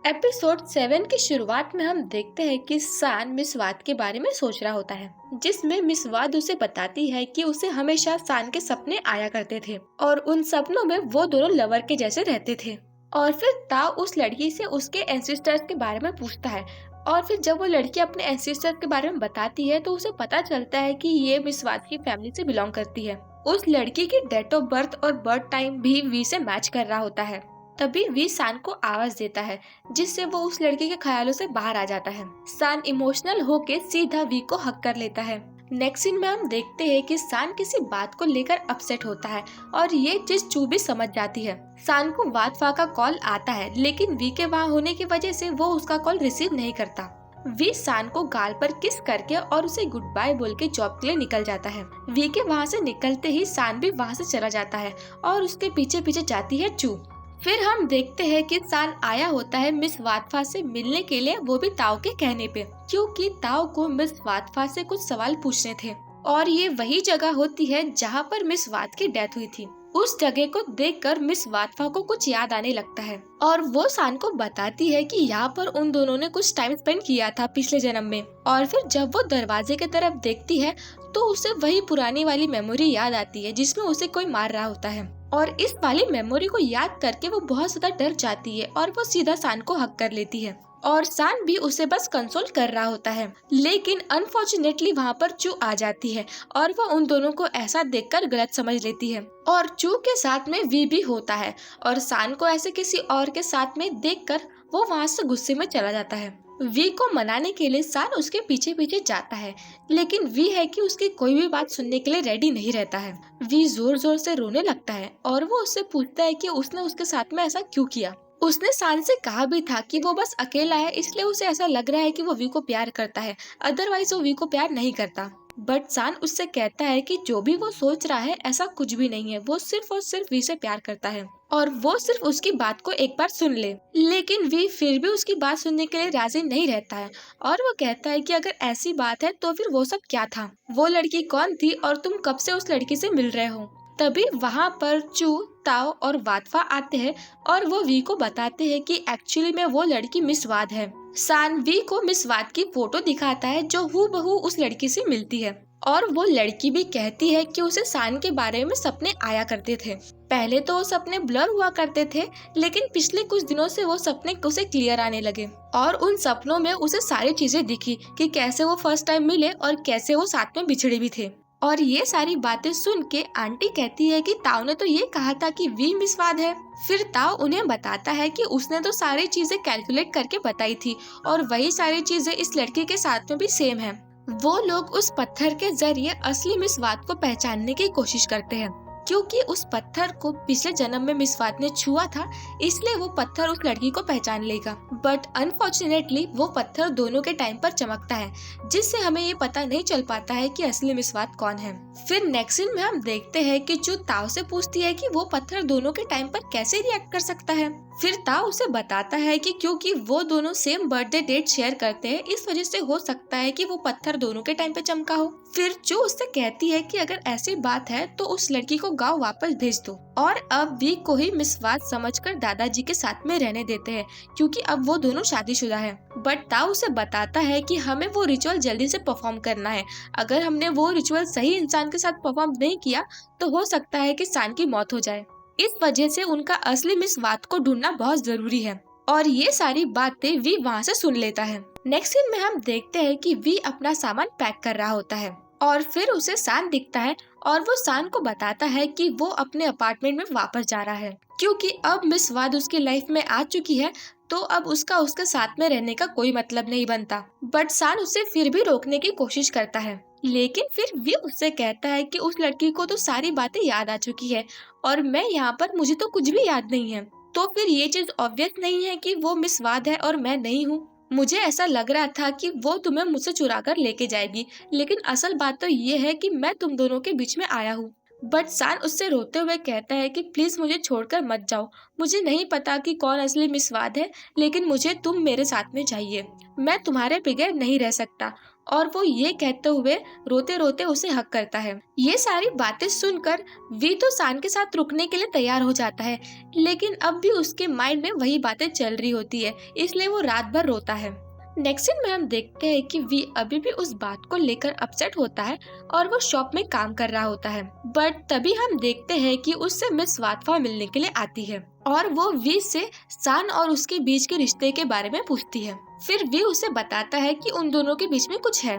Episode 7 की शुरुआत में हम देखते हैं कि सान मिस वाद के बारे में सोच रहा होता है, जिसमें मिस वाद उसे बताती है कि उसे हमेशा सान के सपने आया करते थे और उन सपनों में वो दोनों लवर के जैसे रहते थे। और फिर ताओ उस लड़की से उसके एंसेस्टर्स के बारे में पूछता है। और फिर जब वो लड़की अपने एंसेस्टर्स के बारे में बताती है तो उसे पता चलता है कि ये मिस वाद की फैमिली से बिलोंग करती है। उस लड़की की डेट ऑफ बर्थ और बर्थ टाइम भी वी से मैच कर रहा होता है। तभी वी सान को आवाज देता है, जिससे वो उस लड़के के ख्यालों से बाहर आ जाता है। सान इमोशनल होके सीधा वी को हक कर लेता है। नेक्स्ट सीन में हम देखते हैं कि सान किसी बात को लेकर अपसेट होता है और ये चीज चू भी समझ जाती है। सान को वातफा का कॉल आता है, लेकिन वी के वहाँ होने की वजह से वो उसका कॉल रिसीव नहीं करता। वी सान को गाल पर किस करके और उसे गुड बाय बोल के जॉब के लिए निकल जाता है। वी के वहाँ से निकलते ही सान भी वहाँ से चला जाता है और उसके पीछे पीछे जाती है चू। फिर हम देखते हैं कि सान आया होता है मिस वातफा से मिलने के लिए, वो भी ताओ के कहने पे, क्योंकि ताओ को मिस वातफा से कुछ सवाल पूछने थे। और ये वही जगह होती है जहाँ पर मिस वात की डेथ हुई थी। उस जगह को देखकर मिस वातफा को कुछ याद आने लगता है और वो सान को बताती है कि यहाँ पर उन दोनों ने कुछ टाइम स्पेंड किया था पिछले जन्म में। और फिर जब वो दरवाजे की तरफ देखती है तो उसे वही पुरानी वाली मेमोरी याद आती है जिसमें उसे कोई मार रहा होता है। और इस वाली मेमोरी को याद करके वो बहुत ज्यादा डर जाती है और वो सीधा सान को हक कर लेती है। और सान भी उसे बस कंसोल कर रहा होता है, लेकिन अनफॉर्चुनेटली वहाँ पर चू आ जाती है और वो उन दोनों को ऐसा देखकर गलत समझ लेती है। और चू के साथ में वी भी होता है और सान को ऐसे किसी और के साथ में देखकर वो वहाँ से गुस्से में चला जाता है। वी को मनाने के लिए सान उसके पीछे पीछे जाता है, लेकिन वी है कि उसकी कोई भी बात सुनने के लिए रेडी नहीं रहता है। वी जोर जोर से रोने लगता है और वो उससे पूछता है कि उसने उसके साथ में ऐसा क्यों किया। उसने सान से कहा भी था कि वो बस अकेला है, इसलिए उसे ऐसा लग रहा है कि वो वी को प्यार करता है, अदरवाइज वो वी को प्यार नहीं करता। बट सान उससे कहता है कि जो भी वो सोच रहा है ऐसा कुछ भी नहीं है, वो सिर्फ और सिर्फ वी से प्यार करता है और वो सिर्फ उसकी बात को एक बार सुन ले। लेकिन वी फिर भी उसकी बात सुनने के लिए राजी नहीं रहता है और वो कहता है कि अगर ऐसी बात है तो फिर वो सब क्या था, वो लड़की कौन थी और तुम कब से उस लड़की से मिल रहे हो। तभी वहाँ पर चू, ताओ और वातफा आते हैं और वो वी को बताते हैं कि एक्चुअली में वो लड़की मिस वाद है। सान वी को मिस वाद की फोटो दिखाता है जो हूबहू उस लड़की से मिलती है और वो लड़की भी कहती है कि उसे सान के बारे में सपने आया करते थे। पहले तो वो सपने ब्लर हुआ करते थे, लेकिन पिछले कुछ दिनों से वो सपने उसे क्लियर आने लगे और उन सपनों में उसे सारी चीजें दिखी कि कैसे वो फर्स्ट टाइम मिले और कैसे वो साथ में बिछड़े भी थे। और ये सारी बातें सुन के आंटी कहती है कि ताऊ ने तो ये कहा था कि वी मिस वाद है। फिर ताऊ उन्हें बताता है कि उसने तो सारी चीजें कैलकुलेट करके बताई थी और वही सारी चीजें इस लड़की के साथ में भी सेम है। वो लोग उस पत्थर के जरिए असली मिस वाद को पहचानने की कोशिश करते हैं, क्योंकि उस पत्थर को पिछले जन्म में मिस वाद ने छुआ था, इसलिए वो पत्थर उस लड़की को पहचान लेगा। बट अनफॉर्चुनेटली वो पत्थर दोनों के टाइम पर चमकता है, जिससे हमें ये पता नहीं चल पाता है कि असली मिस वाद कौन है। फिर नेक्स्ट सीन में हम देखते हैं कि चू ताओ से पूछती है कि वो पत्थर दोनों के टाइम पर कैसे रिएक्ट कर सकता है। फिर ताओ उसे बताता है कि क्योंकि वो दोनों सेम बर्थडे डेट शेयर करते हैं, इस वजह से हो सकता है कि वो पत्थर दोनों के टाइम पे चमका हो। फिर चू उससे कहती है कि अगर ऐसी बात है तो उस लड़की को गांव वापस भेज दो और अब वी को ही मिस वाद समझकर दादाजी के साथ में रहने देते हैं, क्योंकि अब वो दोनों शादीशुदा है। बट ताऊ उसे बताता है कि हमें वो रिचुअल जल्दी से परफॉर्म करना है, अगर हमने वो रिचुअल सही इंसान के साथ परफॉर्म नहीं किया तो हो सकता है कि सान की मौत हो जाए। इस वजह से उनका असली मिस वाद को ढूंढना बहुत जरूरी है और ये सारी बातें वी वहाँ से सुन लेता है। नेक्स्ट सीन में हम देखते हैं कि वी अपना सामान पैक कर रहा होता है और फिर उसे सान दिखता है और वो सान को बताता है कि वो अपने अपार्टमेंट में वापस जा रहा है, क्योंकि अब मिस वाद उसकी लाइफ में आ चुकी है तो अब उसका उसके साथ में रहने का कोई मतलब नहीं बनता। बट सान उसे फिर भी रोकने की कोशिश करता है, लेकिन फिर वी उससे कहता है कि उस लड़की को तो सारी बातें याद आ चुकी है और मैं यहाँ पर, मुझे तो कुछ भी याद नहीं है। तो फिर ये चीज ऑब्वियस नहीं है कि वो मिस वाद है और मैं नहीं हूँ। मुझे ऐसा लग रहा था कि वो तुम्हें मुझसे चुरा कर लेके जाएगी, लेकिन असल बात तो ये है कि मैं तुम दोनों के बीच में आया हूँ। बट सान उससे रोते हुए कहता है कि प्लीज मुझे छोड़कर मत जाओ, मुझे नहीं पता कि कौन असली मिस वाद है, लेकिन मुझे तुम मेरे साथ में चाहिए, मैं तुम्हारे बगैर नहीं रह सकता। और वो ये कहते हुए रोते रोते उसे हक करता है। ये सारी बातें सुनकर वी तो सान के साथ रुकने के लिए तैयार हो जाता है, लेकिन अब भी उसके माइंड में वही बातें चल रही होती है, इसलिए वो रात भर रोता है। नेक्स्ट सीन में हम देखते हैं कि वी अभी भी उस बात को लेकर अपसेट होता है और वो शॉप में काम कर रहा होता है। बट तभी हम देखते हैं कि उससे मिस वाटफा मिलने के लिए आती है और वो वी से सान और उसके बीच के रिश्ते के बारे में पूछती है। फिर वी उसे बताता है कि उन दोनों के बीच में कुछ है।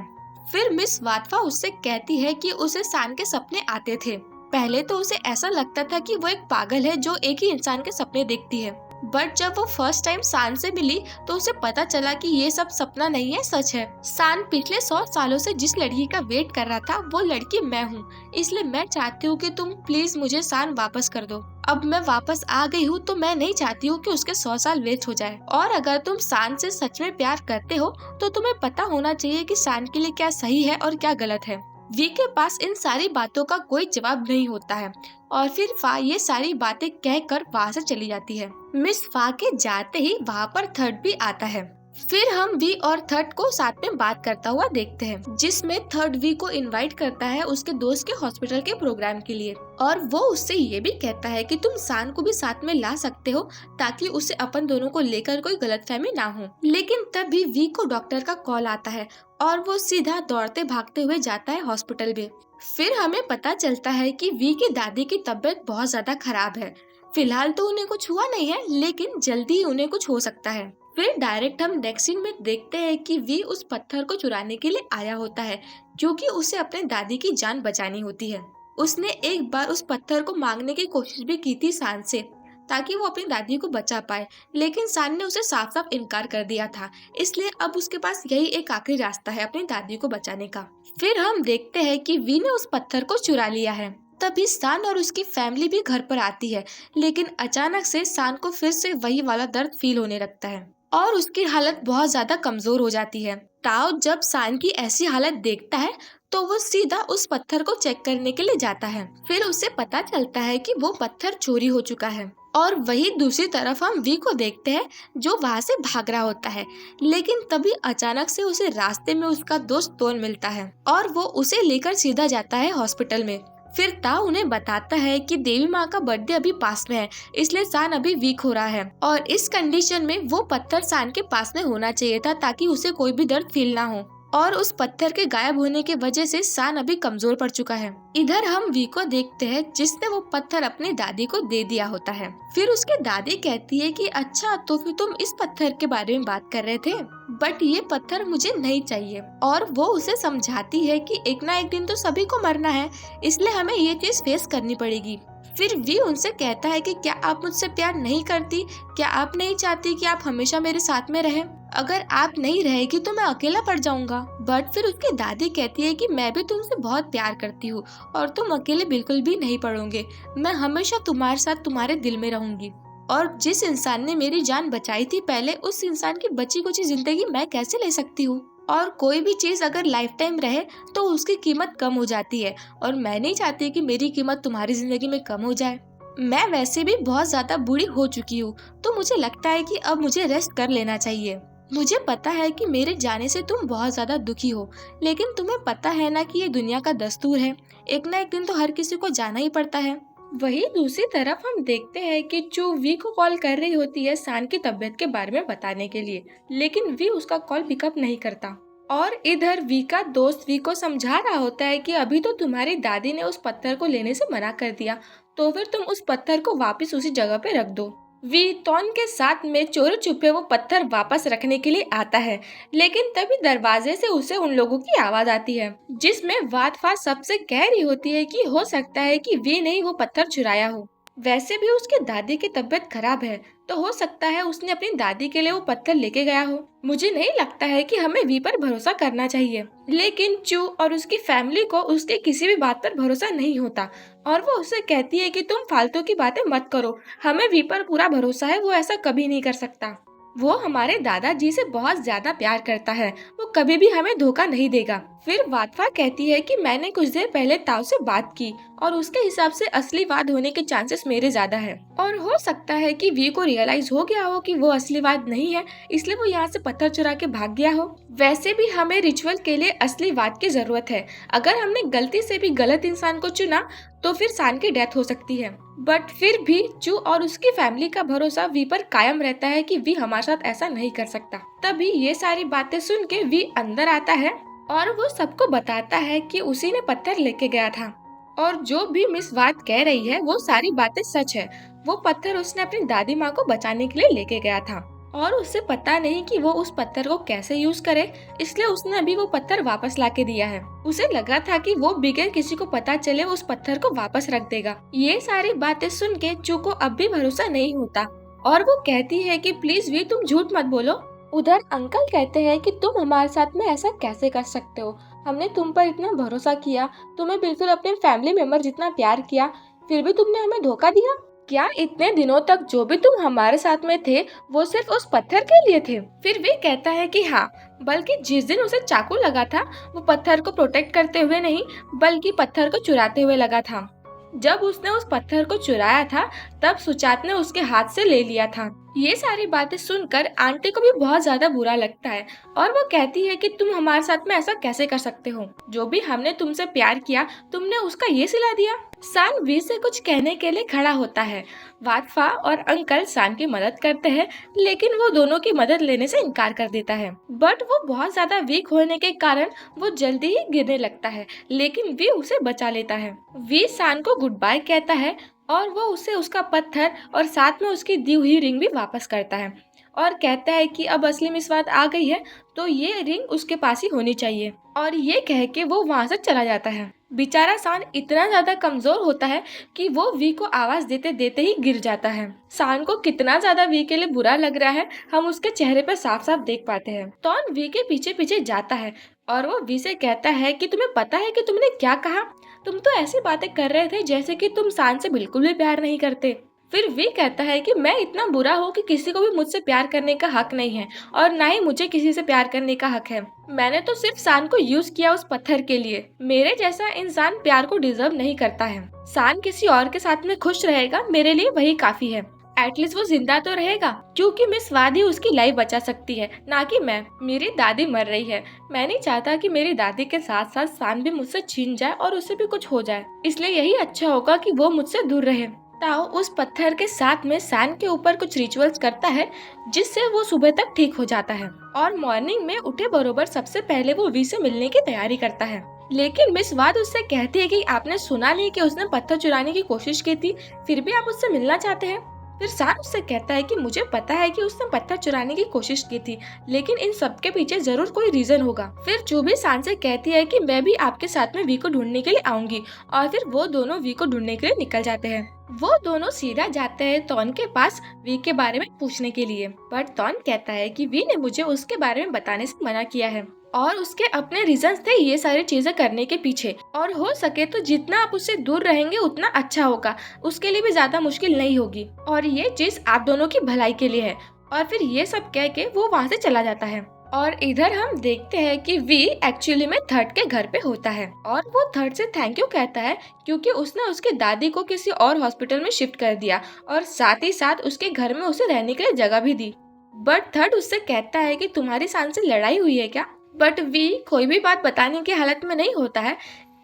फिर मिस वाटफा उससे कहती है कि उसे सान के सपने आते थे। पहले तो उसे ऐसा लगता था कि वो एक पागल है जो एक ही इंसान के सपने देखती है, बट जब वो फर्स्ट टाइम सान से मिली तो उसे पता चला कि ये सब सपना नहीं है, सच है। सान पिछले 100 सालों से जिस लड़की का वेट कर रहा था वो लड़की मैं हूँ, इसलिए मैं चाहती हूँ कि तुम प्लीज मुझे सान वापस कर दो। अब मैं वापस आ गई हूँ तो मैं नहीं चाहती हूँ कि उसके 100 साल वेस्ट हो जाए। और अगर तुम सान से सच में प्यार करते हो तो तुम्हें पता होना चाहिए कि सान के लिए क्या सही है और क्या गलत है। वी के पास इन सारी बातों का कोई जवाब नहीं होता है और फिर फा ये सारी बातें कहकर वहाँ से चली जाती है। मिस फा के जाते ही वहाँ पर थर्ड भी आता है। फिर हम वी और थर्ड को साथ में बात करता हुआ देखते हैं, जिसमें थर्ड वी को इनवाइट करता है उसके दोस्त के हॉस्पिटल के प्रोग्राम के लिए और वो उससे ये भी कहता है कि तुम सान को भी साथ में ला सकते हो ताकि उसे अपन दोनों को लेकर कोई गलतफहमी ना हो। लेकिन तभी वी को डॉक्टर का कॉल आता है और वो सीधा दौड़ते भागते हुए जाता है हॉस्पिटल में। फिर हमें पता चलता है कि वी की दादी की तबीयत बहुत ज्यादा खराब है। फिलहाल तो उन्हें कुछ हुआ नहीं है, लेकिन जल्दी ही उन्हें कुछ हो सकता है। फिर डायरेक्ट हम नेक्स्ट सीन में देखते हैं कि वी उस पत्थर को चुराने के लिए आया होता है, क्योंकि उसे अपने दादी की जान बचानी होती है। उसने एक बार उस पत्थर को मांगने की कोशिश भी की थी सान से, ताकि वो अपनी दादी को बचा पाए, लेकिन सान ने उसे साफ साफ इनकार कर दिया था। इसलिए अब उसके पास यही एक आखिरी रास्ता है अपनी दादी को बचाने का। फिर हम देखते हैं कि वी ने उस पत्थर को चुरा लिया है। तभी सान और उसकी फैमिली भी घर पर आती है, लेकिन अचानक से सान को फिर से वही वाला दर्द फील होने लगता है और उसकी हालत बहुत ज्यादा कमजोर हो जाती है। ताओ जब सान की ऐसी हालत देखता है तो वो सीधा उस पत्थर को चेक करने के लिए जाता है। फिर उसे पता चलता है कि वो पत्थर चोरी हो चुका है और वही दूसरी तरफ हम वी को देखते हैं जो वहाँ से भाग रहा होता है। लेकिन तभी अचानक से उसे रास्ते में उसका दोस्त तोन मिलता है और वो उसे लेकर सीधा जाता है हॉस्पिटल में। फिर ताओ उन्हें बताता है कि देवी माँ का बर्थडे अभी पास में है, इसलिए सान अभी वीक हो रहा है और इस कंडीशन में वो पत्थर सान के पास में होना चाहिए था ताकि उसे कोई भी दर्द फील ना हो। और उस पत्थर के गायब होने की वजह से सान अभी कमजोर पड़ चुका है। इधर हम वी को देखते हैं जिसने वो पत्थर अपनी दादी को दे दिया होता है। फिर उसके दादी कहती है कि अच्छा तो फिर तुम इस पत्थर के बारे में बात कर रहे थे, बट ये पत्थर मुझे नहीं चाहिए। और वो उसे समझाती है कि एक ना एक दिन तो सभी को मरना है, इसलिए हमें ये चीज फेस करनी पड़ेगी। फिर वी उनसे कहता है कि क्या आप मुझसे प्यार नहीं करती, क्या आप नहीं चाहती कि आप हमेशा मेरे साथ में रहें? अगर आप नहीं रहेगी तो मैं अकेला पड़ जाऊंगा। बट फिर उसकी दादी कहती है कि मैं भी तुमसे बहुत प्यार करती हूँ और तुम अकेले बिल्कुल भी नहीं पड़ोगे। मैं हमेशा तुम्हारे साथ तुम्हारे दिल में रहूंगी। और जिस इंसान ने मेरी जान बचाई थी पहले, उस इंसान की बची कुची जिंदगी मैं कैसे ले सकती हूँ? और कोई भी चीज अगर लाइफ टाइम रहे तो उसकी कीमत कम हो जाती है और मैं नहीं चाहती कि मेरी कीमत तुम्हारी जिंदगी में कम हो जाए। मैं वैसे भी बहुत ज्यादा बूढ़ी हो चुकी हूँ, तो मुझे लगता है कि अब मुझे रेस्ट कर लेना चाहिए। मुझे पता है कि मेरे जाने से तुम बहुत ज्यादा दुखी हो, लेकिन तुम्हें पता है ना कि ये दुनिया का दस्तूर है, एक ना एक दिन तो हर किसी को जाना ही पड़ता है। वही दूसरी तरफ हम देखते हैं कि जो वी को कॉल कर रही होती है सान की तबीयत के बारे में बताने के लिए, लेकिन वी उसका कॉल पिकअप नहीं करता। और इधर वी का दोस्त वी को समझा रहा होता है कि अभी तो तुम्हारी दादी ने उस पत्थर को लेने से मना कर दिया, तो फिर तुम उस पत्थर को वापस उसी जगह पे रख दो। वी टॉन के साथ में चोरी छुपे वो पत्थर वापस रखने के लिए आता है, लेकिन तभी दरवाजे से उसे उन लोगों की आवाज आती है, जिसमें वाटफा सबसे कह रही होती है कि हो सकता है कि वी ने ही वो पत्थर चुराया हो। वैसे भी उसके दादी की तबीयत खराब है, तो हो सकता है उसने अपनी दादी के लिए वो पत्थर लेके गया हो। मुझे नहीं लगता है कि हमें वी पर भरोसा करना चाहिए, लेकिन चू और उसकी फैमिली को उसके किसी भी बात पर भरोसा नहीं होता और वो उसे कहती है कि तुम फालतू की बातें मत करो, हमें वी पर पूरा भरोसा है, वो ऐसा कभी नहीं कर सकता। वो हमारे दादाजी से बहुत ज्यादा प्यार करता है, वो कभी भी हमें धोखा नहीं देगा। फिर वाटफा कहती है कि मैंने कुछ देर पहले ताऊ से बात की और उसके हिसाब से असली वाद होने के चांसेस मेरे ज्यादा है। और हो सकता है कि वी को रियलाइज हो गया हो कि वो असली वाद नहीं है, इसलिए वो यहाँ से पत्थर चुरा के भाग गया हो। वैसे भी हमें रिचुअल के लिए असली वाद की जरूरत है। अगर हमने गलती से भी गलत इंसान को चुना तो फिर सान की डेथ हो सकती है। बट फिर भी चू और उसकी फैमिली का भरोसा वी पर कायम रहता है कि वी हमारे साथ ऐसा नहीं कर सकता। तभी ये सारी बातें सुन के वी अंदर आता है और वो सबको बताता है कि उसी ने पत्थर लेके गया था और जो भी मिस वाद कह रही है वो सारी बातें सच है। वो पत्थर उसने अपनी दादी माँ को बचाने के लिए लेके गया था और उसे पता नहीं कि वो उस पत्थर को कैसे यूज करे, इसलिए उसने अभी वो पत्थर वापस लाके दिया है। उसे लगा था कि वो बिगैर किसी को पता चले उस पत्थर को वापस रख देगा। ये सारी बातें सुन के चू को अब भी भरोसा नहीं होता और वो कहती है कि प्लीज वी तुम झूठ मत बोलो। उधर अंकल कहते हैं कि तुम हमारे साथ में ऐसा कैसे कर सकते हो, हमने तुम पर इतना भरोसा किया, तुम्हें बिल्कुल अपने फैमिली मेंबर जितना प्यार किया, फिर भी तुमने हमें धोखा दिया। क्या इतने दिनों तक जो भी तुम हमारे साथ में थे वो सिर्फ उस पत्थर के लिए थे? फिर वे कहता है कि हाँ, बल्कि जिस दिन उसे चाकू लगा था वो पत्थर को प्रोटेक्ट करते हुए नहीं बल्कि पत्थर को चुराते हुए लगा था। जब उसने उस पत्थर को चुराया था तब सुचात ने उसके हाथ से ले लिया था। ये सारी बातें सुनकर आंटी को भी बहुत ज्यादा बुरा लगता है और वो कहती है कि तुम हमारे साथ में ऐसा कैसे कर सकते हो, जो भी हमने तुमसे प्यार किया तुमने उसका ये सिला दिया। सान वी से कुछ कहने के लिए खड़ा होता है। वाटफा और अंकल सान की मदद करते हैं लेकिन वो दोनों की मदद लेने से इनकार कर देता है। बट वो बहुत ज्यादा वीक होने के कारण वो जल्दी ही गिरने लगता है, लेकिन वी उसे बचा लेता है। वी सान को गुड बाय कहता है और वो उसे उसका पत्थर और साथ में उसकी दी हुई रिंग भी वापस करता है और कहता है कि अब असली मिस वाद आ गई है तो ये रिंग उसके पास ही होनी चाहिए। और ये कह के वो वहाँ से चला जाता है। बेचारा सान इतना ज्यादा कमजोर होता है कि वो वी को आवाज देते देते ही गिर जाता है। सान को कितना ज्यादा वी के लिए बुरा लग रहा है हम उसके चेहरे पर साफ साफ देख पाते हैं। टॉन वी के पीछे पीछे जाता है और वो वी से कहता है कि तुम्हें पता है कि तुमने क्या कहा, तुम तो ऐसी बातें कर रहे थे जैसे कि तुम सान से बिल्कुल भी प्यार नहीं करते। फिर वी कहता है कि मैं इतना बुरा हूँ कि किसी को भी मुझसे प्यार करने का हक नहीं है और ना ही मुझे किसी से प्यार करने का हक है। मैंने तो सिर्फ सान को यूज किया उस पत्थर के लिए। मेरे जैसा इंसान प्यार को डिजर्व नहीं करता है। सान किसी और के साथ में खुश रहेगा, मेरे लिए वही काफी है। एटलीस्ट वो जिंदा तो रहेगा क्योंकि मिस वाद ही उसकी लाइफ बचा सकती है, ना कि मैं। मेरी दादी मर रही है, मैं नहीं चाहता कि मेरी दादी के साथ साथ सान भी मुझसे छीन जाए और उसे भी कुछ हो जाए, इसलिए यही अच्छा होगा कि वो मुझसे दूर रहे। ताओ उस पत्थर के साथ में सान के ऊपर कुछ रिचुअल्स करता है जिससे वो सुबह तक ठीक हो जाता है और मॉर्निंग में उठे बरोबर सबसे पहले वो वी से मिलने की तैयारी करता है। लेकिन मिस वाद उससे कहती है कि आपने सुना नहीं कि उसने पत्थर चुराने की कोशिश की थी, फिर भी आप उससे मिलना चाहते हैं। फिर सान उससे कहता है कि मुझे पता है कि उसने पत्थर चुराने की कोशिश की थी, लेकिन इन सब के पीछे जरूर कोई रीजन होगा। फिर चूबी सान से कहती है कि मैं भी आपके साथ में वी को ढूंढने के लिए आऊंगी और फिर वो दोनों वी को ढूंढने के लिए निकल जाते हैं। वो दोनों सीधा जाते हैं टॉन के पास वी के बारे में पूछने के लिए, बट टॉन कहता है कि वी ने मुझे उसके बारे में बताने से मना किया है और उसके अपने रीजंस थे ये सारी चीजें करने के पीछे, और हो सके तो जितना आप उससे दूर रहेंगे उतना अच्छा होगा, उसके लिए भी ज्यादा मुश्किल नहीं होगी और ये चीज आप दोनों की भलाई के लिए है। और फिर ये सब कह के वो वहाँ से चला जाता है। और इधर हम देखते हैं कि वी एक्चुअली में थर्ड के घर पे होता है और वो थर्ड से थैंक यू कहता है क्योंकि उसने उसके दादी को किसी और हॉस्पिटल में शिफ्ट कर दिया और साथ ही साथ उसके घर में उसे रहने के लिए जगह भी दी। बट थर्ड उससे कहता है कि तुम्हारी सान से लड़ाई हुई है क्या? बट वी कोई भी बात बताने की हालत में नहीं होता है,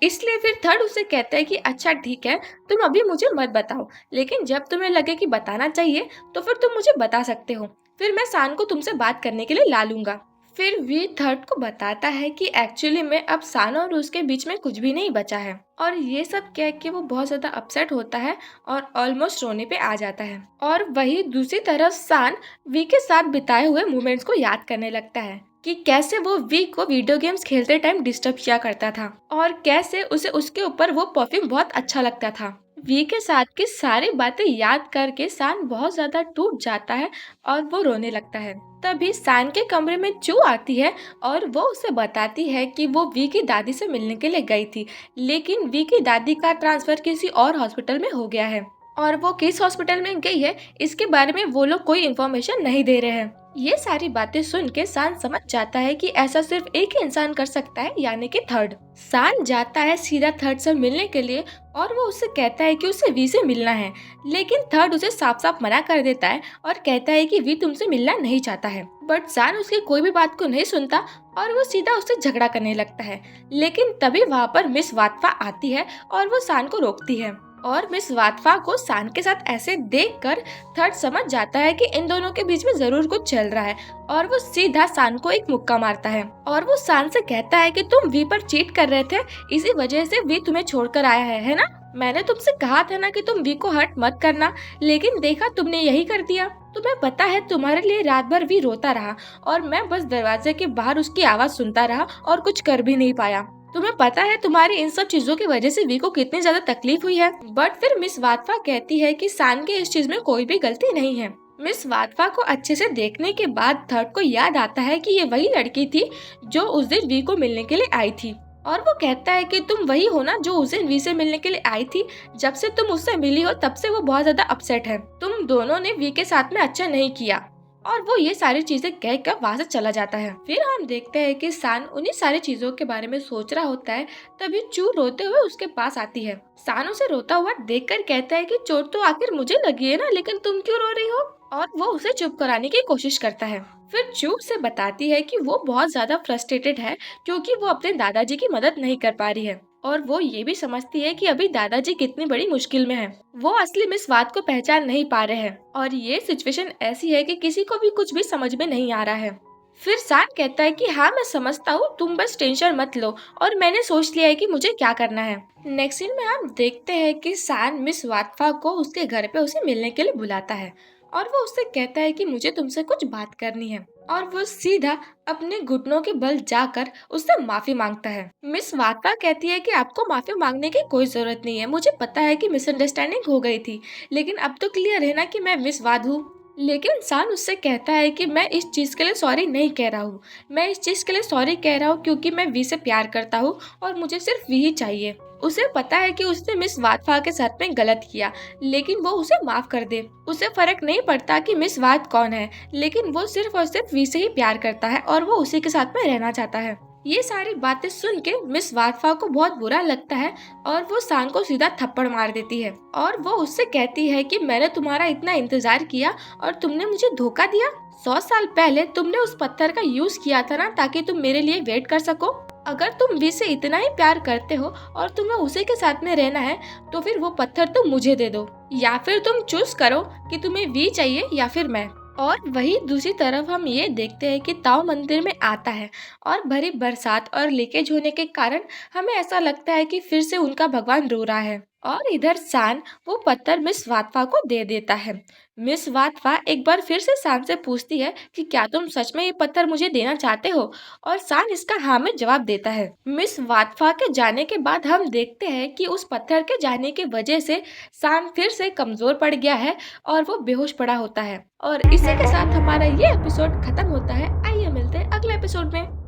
इसलिए फिर थर्ड उससे कहता है कि अच्छा ठीक है, तुम अभी मुझे मत बताओ, लेकिन जब तुम्हें लगे कि बताना चाहिए तो फिर तुम मुझे बता सकते हो, फिर मैं सान को तुमसे बात करने के लिए ला लूंगा। फिर वी थर्ड को बताता है कि एक्चुअली में अब सान और उसके बीच में कुछ भी नहीं बचा है और ये सब कह के वो बहुत ज्यादा अपसेट होता है और ऑलमोस्ट रोने पे आ जाता है। और वही दूसरी तरफ सान वी के साथ बिताए हुए मोमेंट्स को याद करने लगता है कि कैसे वो वी को वीडियो गेम्स खेलते टाइम डिस्टर्ब किया करता था और कैसे उसे उसके ऊपर वो परफ्यूम बहुत अच्छा लगता था। वी के साथ की सारी बातें याद करके सान बहुत ज्यादा टूट जाता है और वो रोने लगता है। तभी सान के कमरे में चू आती है और वो उसे बताती है कि वो वी की दादी से मिलने के लिए गई थी, लेकिन वी की दादी का ट्रांसफर किसी और हॉस्पिटल में हो गया है और वो किस हॉस्पिटल में गई है इसके बारे में वो लोग कोई इन्फॉर्मेशन नहीं दे रहे हैं। ये सारी बातें सुन के सान समझ जाता है कि ऐसा सिर्फ एक ही इंसान कर सकता है, यानी कि थर्ड। सान जाता है सीधा थर्ड से मिलने के लिए और वो उससे कहता है कि उसे वी से मिलना है, लेकिन थर्ड उसे साफ साफ मना कर देता है और कहता है कि वी तुमसे मिलना नहीं चाहता है। बट सान उसकी कोई भी बात को नहीं सुनता और वो सीधा उससे झगड़ा करने लगता है। लेकिन तभी वहाँ पर मिस वाटफा आती है और वो सान को रोकती है। और मिस वाटफा को सान के साथ ऐसे देखकर थर्ड समझ जाता है कि इन दोनों के बीच में जरूर कुछ चल रहा है और वो सीधा सान को एक मुक्का मारता है और वो सान से कहता है कि तुम वी पर चीट कर रहे थे, इसी वजह से वी तुम्हें छोड़कर आया है ना? मैंने तुमसे कहा था ना कि तुम वी को हर्ट मत करना, लेकिन देखा तुमने यही कर दिया। तुम्हें पता है तुम्हारे लिए रात भर वी रोता रहा और मैं बस दरवाजे के बाहर उसकी आवाज सुनता रहा और कुछ कर भी नहीं पाया। तुम्हें पता है तुम्हारी इन सब चीजों की वजह से वी को कितनी ज्यादा तकलीफ हुई है। बट फिर मिस वाटफा कहती है कि सान के इस चीज में कोई भी गलती नहीं है। मिस वाटफा को अच्छे से देखने के बाद थर्ड को याद आता है कि ये वही लड़की थी जो उस दिन वी को मिलने के लिए आई थी। और वो कहता है कि तुम वही हो ना जो उस दिन वी से मिलने के लिए आई थी। जब से तुम उससे मिली हो तब से वो बहुत ज्यादा अपसेट है। तुम दोनों ने वी के साथ में अच्छा नहीं किया। और वो ये सारी चीजें कहकर वहाँ से चला जाता है। फिर हम देखते हैं कि सान उन्हीं सारी चीजों के बारे में सोच रहा होता है, तभी चू रोते हुए उसके पास आती है। सान उसे रोता हुआ देखकर कहता है कि चोट तो आखिर मुझे लगी है ना, लेकिन तुम क्यों रो रही हो? और वो उसे चुप कराने की कोशिश करता है। फिर चू से बताती है कि वो बहुत ज्यादा फ्रस्ट्रेटेड है क्योंकि वो अपने दादाजी की मदद नहीं कर पा रही है और वो ये भी समझती है कि अभी दादाजी कितनी बड़ी मुश्किल में हैं। वो असली मिस वाट को पहचान नहीं पा रहे हैं और ये सिचुएशन ऐसी है कि किसी को भी कुछ भी समझ में नहीं आ रहा है। फिर सान कहता है कि हाँ मैं समझता हूँ, तुम बस टेंशन मत लो और मैंने सोच लिया है कि मुझे क्या करना है। नेक्स्ट सीन में हम देखते हैं कि सान मिस वाटफा को उसके घर पे उसे मिलने के लिए बुलाता है और वो उससे कहता है कि मुझे तुमसे कुछ बात करनी है और वो सीधा अपने घुटनों के बल जाकर उससे माफी मांगता है। मिस वाटफा कहती है कि आपको माफी मांगने की कोई जरूरत नहीं है, मुझे पता है कि मिसअंडरस्टैंडिंग हो गई थी, लेकिन अब तो क्लियर है ना कि मैं मिस वाद हूँ। लेकिन सान उससे कहता है कि मैं इस चीज के लिए सॉरी नहीं कह रहा हूँ, मैं इस चीज के लिए सॉरी कह रहा हूँ क्योंकि मैं वी से प्यार करता हूँ और मुझे सिर्फ वी ही चाहिए। उसे पता है कि उसने मिस वाटफा के साथ में गलत किया, लेकिन वो उसे माफ कर दे। उसे फर्क नहीं पड़ता कि मिस वाट कौन है, लेकिन वो सिर्फ और सिर्फ वी से ही प्यार करता है और वो उसी के साथ में रहना चाहता है। ये सारी बातें सुन के मिस वाटफा को बहुत बुरा लगता है और वो सान को सीधा थप्पड़ मार देती है और वो उससे कहती है कि मैंने तुम्हारा इतना इंतजार किया और तुमने मुझे धोखा दिया। 100 साल पहले तुमने उस पत्थर का यूज किया था ना ताकि तुम मेरे लिए वेट कर सको। अगर तुम वी से इतना ही प्यार करते हो और तुम्हें उसी के साथ में रहना है तो फिर वो पत्थर तुम मुझे दे दो, या फिर तुम चूज करो कि तुम्हें वी चाहिए या फिर मैं। और वही दूसरी तरफ हम ये देखते हैं कि ताओ मंदिर में आता है और भरी बरसात और लीकेज होने के कारण हमें ऐसा लगता है कि फिर से उनका भगवान रो रहा है। और इधर सान वो पत्थर मिस वाटफा को दे देता है। मिस वाटफा एक बार फिर से सान से पूछती है कि क्या तुम सच में ये पत्थर मुझे देना चाहते हो, और सान इसका हाँ में जवाब देता है। मिस वाटफा के जाने के बाद हम देखते हैं कि उस पत्थर के जाने की वजह से सान फिर से कमजोर पड़ गया है और वो बेहोश पड़ा होता है। और इसी के साथ हमारा ये एपिसोड खत्म होता है। आइए मिलते हैं अगले एपिसोड में।